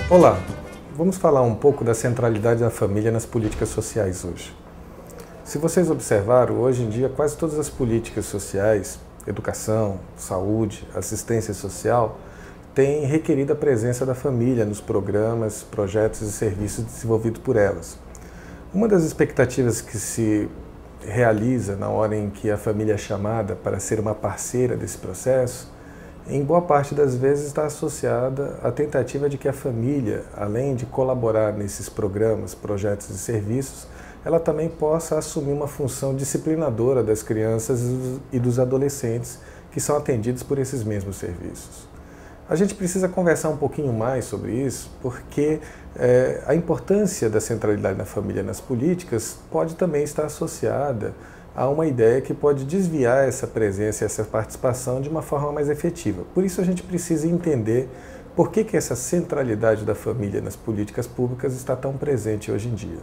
Olá, vamos falar um pouco da centralidade da família nas políticas sociais hoje. Se vocês observaram, hoje em dia quase todas as políticas sociais, educação, saúde, assistência social, têm requerido a presença da família nos programas, projetos e serviços desenvolvidos por elas. Uma das expectativas que se realiza na hora em que a família é chamada para ser uma parceira desse processo, em boa parte das vezes está associada à tentativa de que a família, além de colaborar nesses programas, projetos e serviços, ela também possa assumir uma função disciplinadora das crianças e dos adolescentes que são atendidos por esses mesmos serviços. A gente precisa conversar um pouquinho mais sobre isso, porque a importância da centralidade da família nas políticas pode também estar associada a uma ideia que pode desviar essa presença e essa participação de uma forma mais efetiva. Por isso a gente precisa entender por que essa centralidade da família nas políticas públicas está tão presente hoje em dia.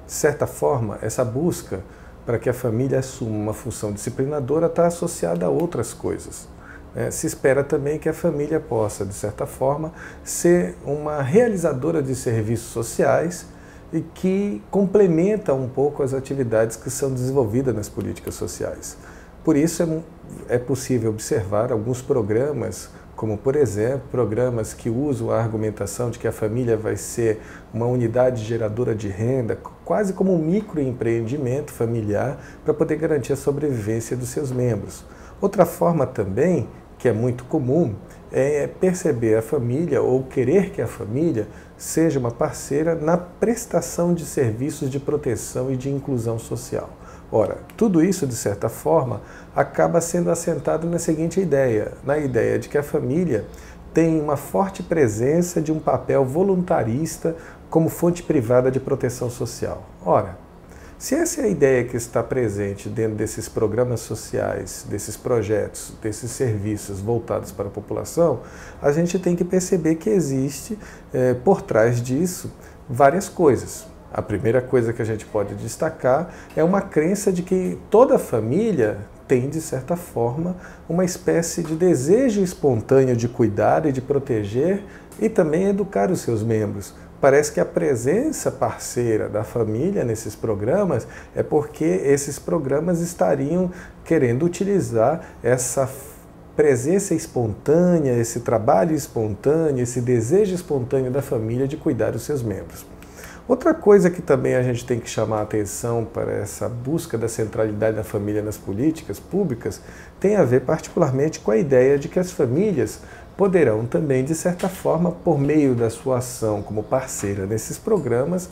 De certa forma, essa busca para que a família assuma uma função disciplinadora está associada a outras coisas. Se espera também que a família possa, de certa forma, ser uma realizadora de serviços sociais e que complementa um pouco as atividades que são desenvolvidas nas políticas sociais. Por isso é possível observar alguns programas, como por exemplo, programas que usam a argumentação de que a família vai ser uma unidade geradora de renda, quase como um microempreendimento familiar para poder garantir a sobrevivência dos seus membros. Outra forma também, que é muito comum, é perceber a família ou querer que a família seja uma parceira na prestação de serviços de proteção e de inclusão social. Ora, tudo isso, de certa forma, acaba sendo assentado na seguinte ideia, na ideia de que a família tem uma forte presença de um papel voluntarista como fonte privada de proteção social. Ora, se essa é a ideia que está presente dentro desses programas sociais, desses projetos, desses serviços voltados para a população, a gente tem que perceber que existe, por trás disso, várias coisas. A primeira coisa que a gente pode destacar é uma crença de que toda família tem, de certa forma, uma espécie de desejo espontâneo de cuidar e de proteger e também educar os seus membros. Parece que a presença parceira da família nesses programas é porque esses programas estariam querendo utilizar essa presença espontânea, esse trabalho espontâneo, esse desejo espontâneo da família de cuidar dos seus membros. Outra coisa que também a gente tem que chamar a atenção para essa busca da centralidade da família nas políticas públicas tem a ver particularmente com a ideia de que as famílias poderão também, de certa forma, por meio da sua ação como parceira nesses programas,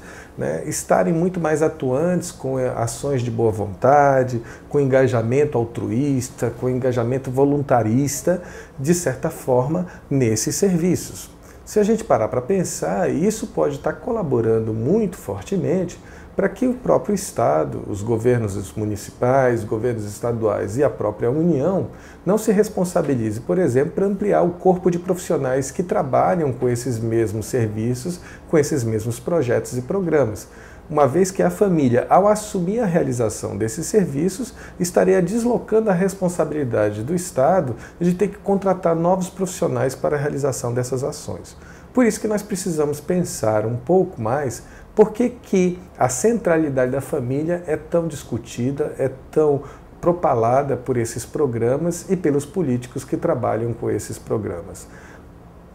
estarem muito mais atuantes com ações de boa vontade, com engajamento altruísta, com engajamento voluntarista, de certa forma, nesses serviços. Se a gente parar para pensar, isso pode estar colaborando muito fortemente para que o próprio Estado, os governos municipais, governos estaduais e a própria União não se responsabilize, por exemplo, para ampliar o corpo de profissionais que trabalham com esses mesmos serviços, com esses mesmos projetos e programas. Uma vez que a família, ao assumir a realização desses serviços, estaria deslocando a responsabilidade do Estado de ter que contratar novos profissionais para a realização dessas ações. Por isso que nós precisamos pensar um pouco mais por que a centralidade da família é tão discutida, é tão propalada por esses programas e pelos políticos que trabalham com esses programas.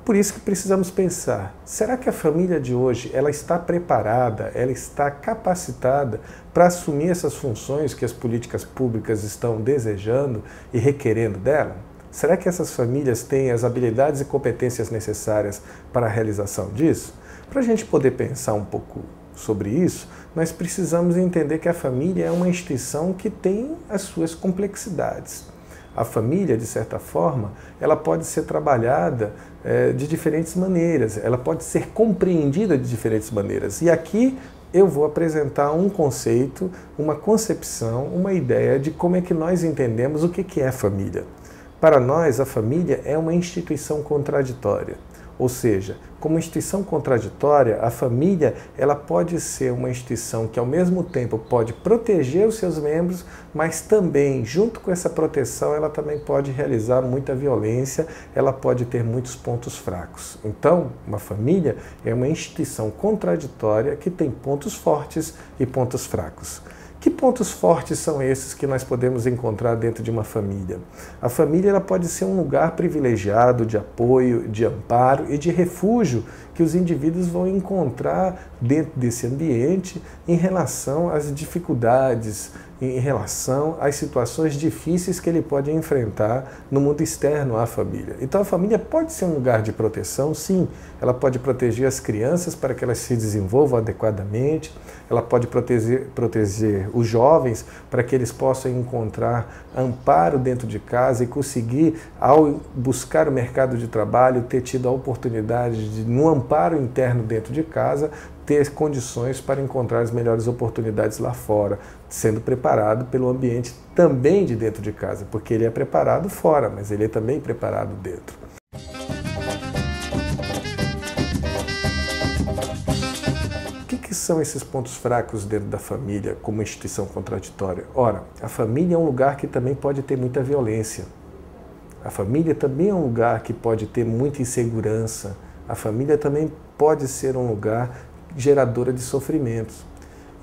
Por isso que precisamos pensar, será que a família de hoje ela está preparada, ela está capacitada para assumir essas funções que as políticas públicas estão desejando e requerendo dela? Será que essas famílias têm as habilidades e competências necessárias para a realização disso? Para a gente poder pensar um pouco sobre isso, nós precisamos entender que a família é uma instituição que tem as suas complexidades. A família, de certa forma, ela pode ser trabalhada de diferentes maneiras, ela pode ser compreendida de diferentes maneiras. E aqui eu vou apresentar um conceito, uma concepção, uma ideia de como é que nós entendemos o que é família. Para nós, a família é uma instituição contraditória. Ou seja, como instituição contraditória, a família ela pode ser uma instituição que ao mesmo tempo pode proteger os seus membros, mas também, junto com essa proteção, ela também pode realizar muita violência, ela pode ter muitos pontos fracos. Então, uma família é uma instituição contraditória que tem pontos fortes e pontos fracos. Que pontos fortes são esses que nós podemos encontrar dentro de uma família? A família ela pode ser um lugar privilegiado de apoio, de amparo e de refúgio que os indivíduos vão encontrar dentro desse ambiente em relação às dificuldades, em relação às situações difíceis que ele pode enfrentar no mundo externo à família. Então a família pode ser um lugar de proteção, sim. Ela pode proteger as crianças para que elas se desenvolvam adequadamente, ela pode proteger os jovens para que eles possam encontrar amparo dentro de casa e conseguir, ao buscar o mercado de trabalho, ter tido a oportunidade de, no amparo interno dentro de casa, ter condições para encontrar as melhores oportunidades lá fora, sendo preparado pelo ambiente também de dentro de casa, porque ele é preparado fora, mas ele é também preparado dentro. O que são esses pontos fracos dentro da família como instituição contraditória? Ora, a família é um lugar que também pode ter muita violência. A família também é um lugar que pode ter muita insegurança. A família também pode ser um lugar geradora de sofrimentos.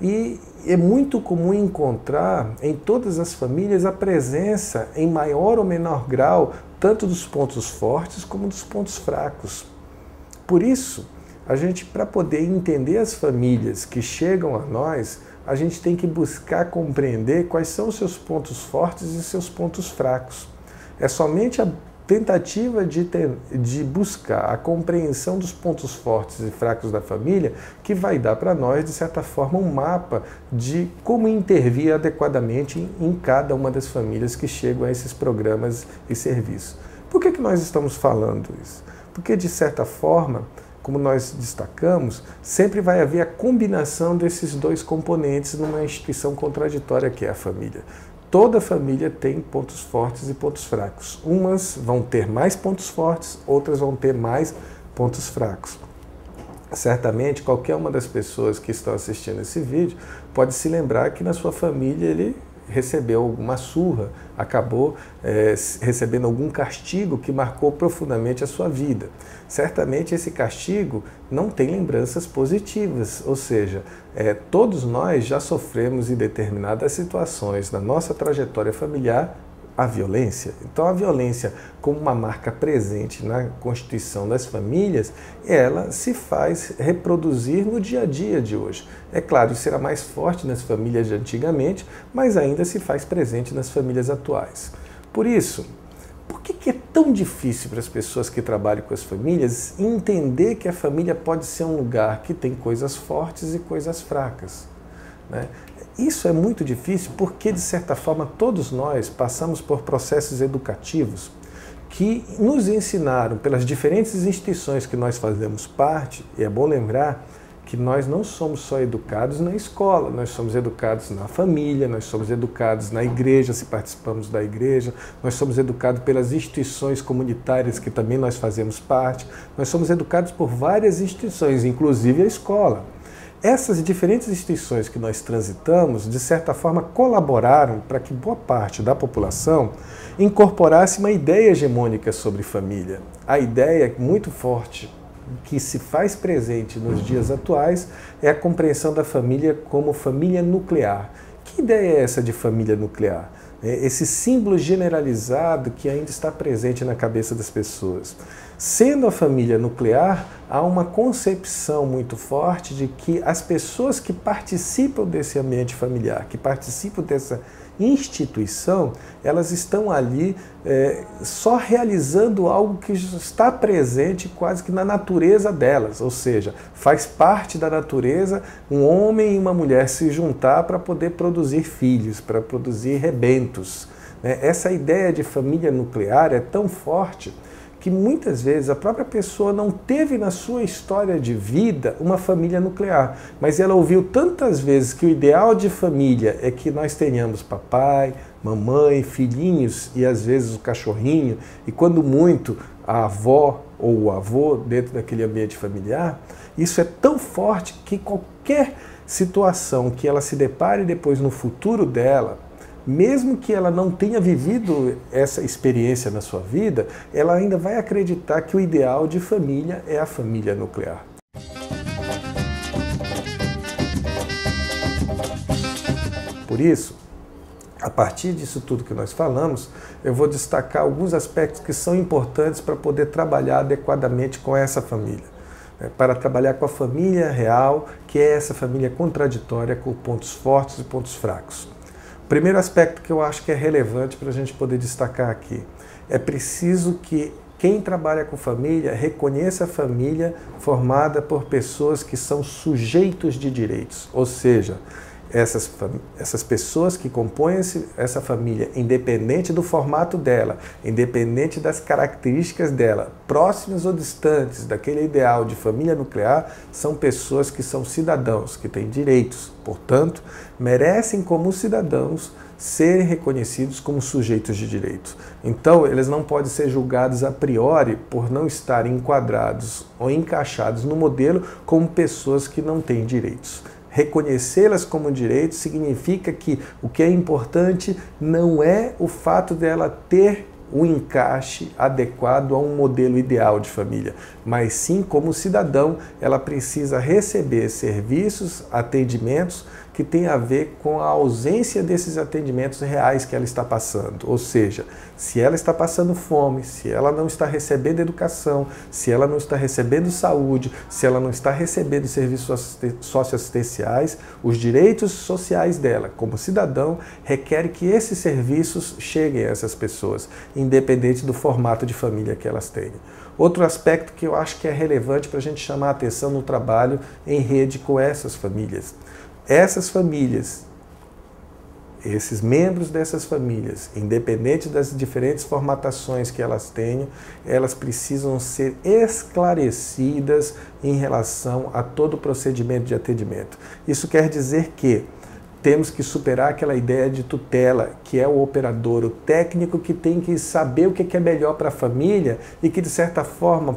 E é muito comum encontrar em todas as famílias a presença, em maior ou menor grau, tanto dos pontos fortes como dos pontos fracos. Por isso, a gente, para poder entender as famílias que chegam a nós, a gente tem que buscar compreender quais são os seus pontos fortes e seus pontos fracos. É somente a tentativa de buscar a compreensão dos pontos fortes e fracos da família que vai dar para nós, de certa forma, um mapa de como intervir adequadamente em cada uma das famílias que chegam a esses programas e serviços. Por que nós estamos falando isso? Porque, de certa forma, como nós destacamos, sempre vai haver a combinação desses dois componentes numa instituição contraditória que é a família. Toda família tem pontos fortes e pontos fracos. Umas vão ter mais pontos fortes, outras vão ter mais pontos fracos. Certamente, qualquer uma das pessoas que estão assistindo esse vídeo pode se lembrar que na sua família ele recebeu alguma surra, acabou recebendo algum castigo que marcou profundamente a sua vida. Certamente esse castigo não tem lembranças positivas, ou seja, todos nós já sofremos em determinadas situações na nossa trajetória familiar a violência. Então a violência, como uma marca presente na constituição das famílias, ela se faz reproduzir no dia a dia de hoje. É claro, isso será mais forte nas famílias de antigamente, mas ainda se faz presente nas famílias atuais. Por isso, por que é tão difícil para as pessoas que trabalham com as famílias entender que a família pode ser um lugar que tem coisas fortes e coisas fracas, né? Isso é muito difícil porque, de certa forma, todos nós passamos por processos educativos que nos ensinaram, pelas diferentes instituições que nós fazemos parte, e é bom lembrar que nós não somos só educados na escola, nós somos educados na família, nós somos educados na igreja, se participamos da igreja, nós somos educados pelas instituições comunitárias que também nós fazemos parte, nós somos educados por várias instituições, inclusive a escola. Essas diferentes instituições que nós transitamos, de certa forma, colaboraram para que boa parte da população incorporasse uma ideia hegemônica sobre família. A ideia muito forte que se faz presente nos dias atuais é a compreensão da família como família nuclear. Que ideia é essa de família nuclear? Esse símbolo generalizado que ainda está presente na cabeça das pessoas. Sendo a família nuclear, há uma concepção muito forte de que as pessoas que participam desse ambiente familiar, que participam dessa instituição, elas estão ali só realizando algo que está presente quase que na natureza delas, ou seja, faz parte da natureza um homem e uma mulher se juntar para poder produzir filhos, para produzir rebentos. Essa ideia de família nuclear é tão forte que muitas vezes a própria pessoa não teve na sua história de vida uma família nuclear, mas ela ouviu tantas vezes que o ideal de família é que nós tenhamos papai, mamãe, filhinhos e às vezes o cachorrinho, e quando muito a avó ou o avô dentro daquele ambiente familiar. Isso é tão forte que qualquer situação que ela se depare depois no futuro dela, mesmo que ela não tenha vivido essa experiência na sua vida, ela ainda vai acreditar que o ideal de família é a família nuclear. Por isso, a partir disso tudo que nós falamos, eu vou destacar alguns aspectos que são importantes para poder trabalhar adequadamente com essa família. Para trabalhar com a família real, que é essa família contraditória, com pontos fortes e pontos fracos. O primeiro aspecto que eu acho que é relevante para a gente poder destacar aqui, é preciso que quem trabalha com família reconheça a família formada por pessoas que são sujeitos de direitos, ou seja, essas pessoas que compõem essa família, independente do formato dela, independente das características dela, próximas ou distantes daquele ideal de família nuclear, são pessoas que são cidadãos, que têm direitos, portanto, merecem como cidadãos serem reconhecidos como sujeitos de direitos. Então, eles não podem ser julgados a priori por não estarem enquadrados ou encaixados no modelo como pessoas que não têm direitos. Reconhecê-las como direitos significa que o que é importante não é o fato dela ter o encaixe adequado a um modelo ideal de família, mas sim, como cidadão, ela precisa receber serviços, atendimentos que tem a ver com a ausência desses atendimentos reais que ela está passando. Ou seja, se ela está passando fome, se ela não está recebendo educação, se ela não está recebendo saúde, se ela não está recebendo serviços socioassistenciais, os direitos sociais dela, como cidadão, requer que esses serviços cheguem a essas pessoas, independente do formato de família que elas tenham. Outro aspecto que eu acho que é relevante para a gente chamar a atenção no trabalho em rede com essas famílias. Essas famílias, esses membros dessas famílias, independente das diferentes formatações que elas tenham, elas precisam ser esclarecidas em relação a todo o procedimento de atendimento. Isso quer dizer que temos que superar aquela ideia de tutela, que é o operador, o técnico que tem que saber o que é melhor para a família e que, de certa forma,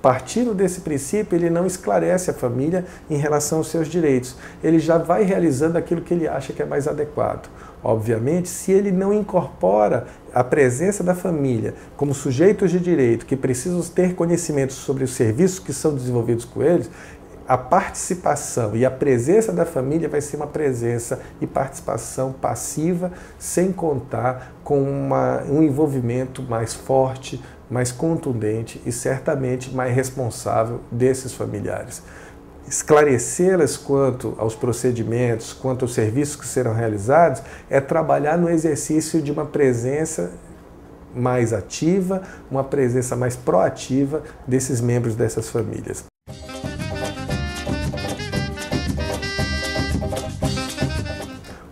partindo desse princípio, ele não esclarece a família em relação aos seus direitos. Ele já vai realizando aquilo que ele acha que é mais adequado. Obviamente, se ele não incorpora a presença da família como sujeitos de direito, que precisam ter conhecimento sobre os serviços que são desenvolvidos com eles, a participação e a presença da família vai ser uma presença e participação passiva, sem contar com um envolvimento mais forte, mais contundente e certamente mais responsável desses familiares. Esclarecê-las quanto aos procedimentos, quanto aos serviços que serão realizados, é trabalhar no exercício de uma presença mais ativa, uma presença mais proativa desses membros dessas famílias.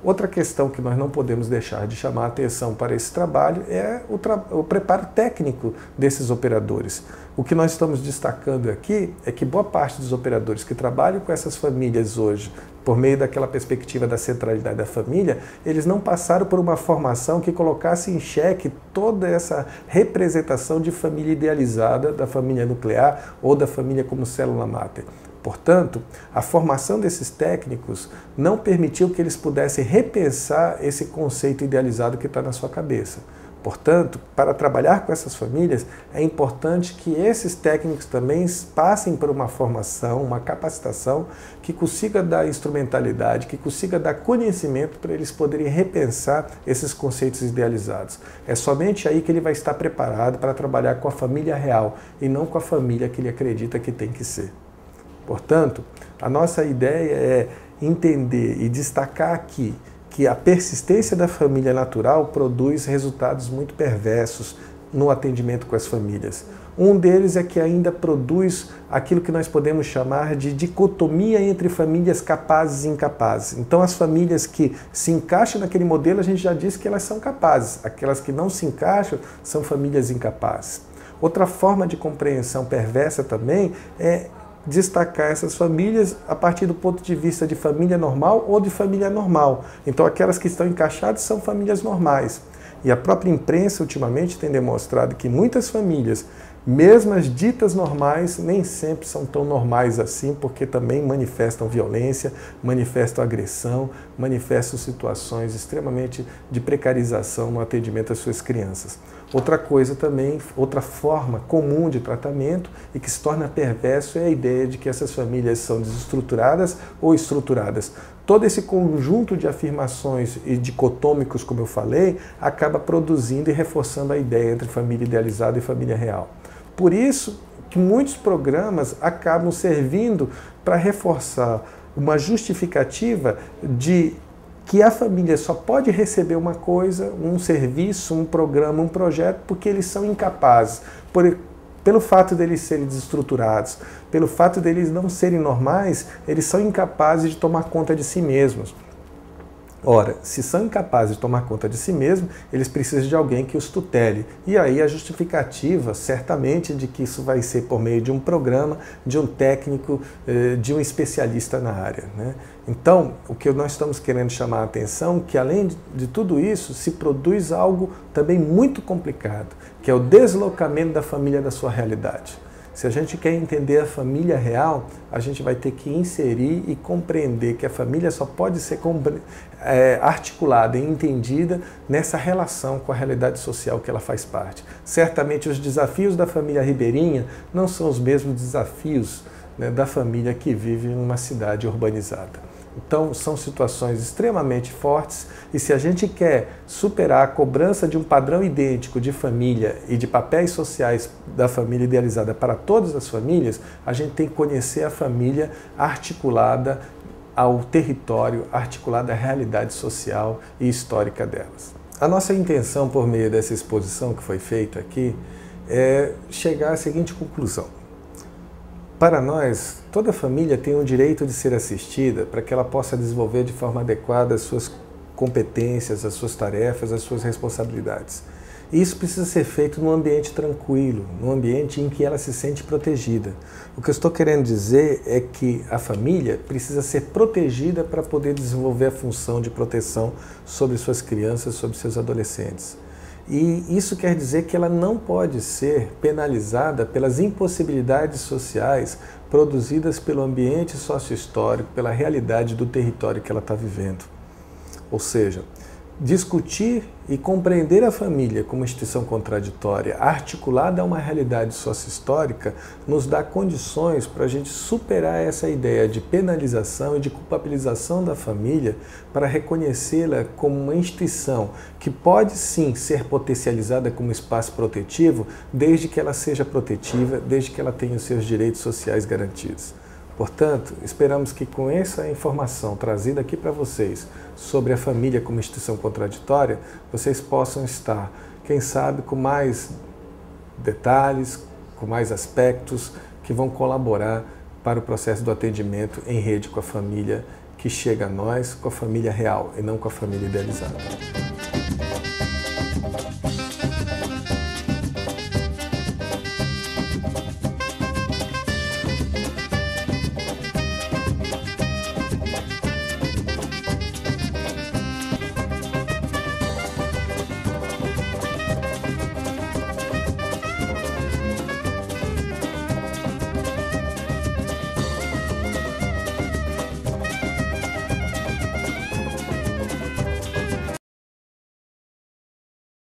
Outra questão que nós não podemos deixar de chamar a atenção para esse trabalho é o preparo técnico desses operadores. O que nós estamos destacando aqui é que boa parte dos operadores que trabalham com essas famílias hoje, por meio daquela perspectiva da centralidade da família, eles não passaram por uma formação que colocasse em xeque toda essa representação de família idealizada, da família nuclear ou da família como célula máter. Portanto, a formação desses técnicos não permitiu que eles pudessem repensar esse conceito idealizado que está na sua cabeça. Portanto, para trabalhar com essas famílias, é importante que esses técnicos também passem por uma formação, uma capacitação que consiga dar instrumentalidade, que consiga dar conhecimento para eles poderem repensar esses conceitos idealizados. É somente aí que ele vai estar preparado para trabalhar com a família real e não com a família que ele acredita que tem que ser. Portanto, a nossa ideia é entender e destacar aqui que a persistência da família natural produz resultados muito perversos no atendimento com as famílias. Um deles é que ainda produz aquilo que nós podemos chamar de dicotomia entre famílias capazes e incapazes. Então, as famílias que se encaixam naquele modelo, a gente já disse que elas são capazes. Aquelas que não se encaixam são famílias incapazes. Outra forma de compreensão perversa também é destacar essas famílias a partir do ponto de vista de família normal ou de família anormal. Então, aquelas que estão encaixadas são famílias normais. E a própria imprensa, ultimamente, tem demonstrado que muitas famílias, mesmo as ditas normais, nem sempre são tão normais assim, porque também manifestam violência, manifestam agressão, manifestam situações extremamente de precarização no atendimento às suas crianças. Outra coisa também, outra forma comum de tratamento e que se torna perverso é a ideia de que essas famílias são desestruturadas ou estruturadas. Todo esse conjunto de afirmações e dicotômicos, como eu falei, acaba produzindo e reforçando a ideia entre família idealizada e família real. Por isso que muitos programas acabam servindo para reforçar uma justificativa de que a família só pode receber uma coisa, um serviço, um programa, um projeto, porque eles são incapazes. Pelo fato deles serem desestruturados, pelo fato deles não serem normais, eles são incapazes de tomar conta de si mesmos. Ora, se são incapazes de tomar conta de si mesmos, eles precisam de alguém que os tutele. E aí a justificativa, certamente, de que isso vai ser por meio de um programa, de um técnico, de um especialista na área, né? Então, o que nós estamos querendo chamar a atenção é que, além de tudo isso, se produz algo também muito complicado, que é o deslocamento da família da sua realidade. Se a gente quer entender a família real, a gente vai ter que inserir e compreender que a família só pode ser articulada e entendida nessa relação com a realidade social que ela faz parte. Certamente os desafios da família ribeirinha não são os mesmos desafios, né, da família que vive em uma cidade urbanizada. Então, são situações extremamente fortes e se a gente quer superar a cobrança de um padrão idêntico de família e de papéis sociais da família idealizada para todas as famílias, a gente tem que conhecer a família articulada ao território, articulada à realidade social e histórica delas. A nossa intenção por meio dessa exposição que foi feita aqui é chegar à seguinte conclusão. Para nós, toda família tem o direito de ser assistida para que ela possa desenvolver de forma adequada as suas competências, as suas tarefas, as suas responsabilidades. E isso precisa ser feito num ambiente tranquilo, num ambiente em que ela se sente protegida. O que eu estou querendo dizer é que a família precisa ser protegida para poder desenvolver a função de proteção sobre suas crianças, sobre seus adolescentes. E isso quer dizer que ela não pode ser penalizada pelas impossibilidades sociais produzidas pelo ambiente sociohistórico, pela realidade do território que ela está vivendo. Ou seja, discutir e compreender a família como instituição contraditória, articulada a uma realidade sociohistórica, nos dá condições para a gente superar essa ideia de penalização e de culpabilização da família para reconhecê-la como uma instituição que pode sim ser potencializada como espaço protetivo, desde que ela seja protetiva, desde que ela tenha os seus direitos sociais garantidos. Portanto, esperamos que com essa informação trazida aqui para vocês sobre a família como instituição contraditória, vocês possam estar, quem sabe, com mais detalhes, com mais aspectos que vão colaborar para o processo do atendimento em rede com a família que chega a nós, com a família real e não com a família idealizada.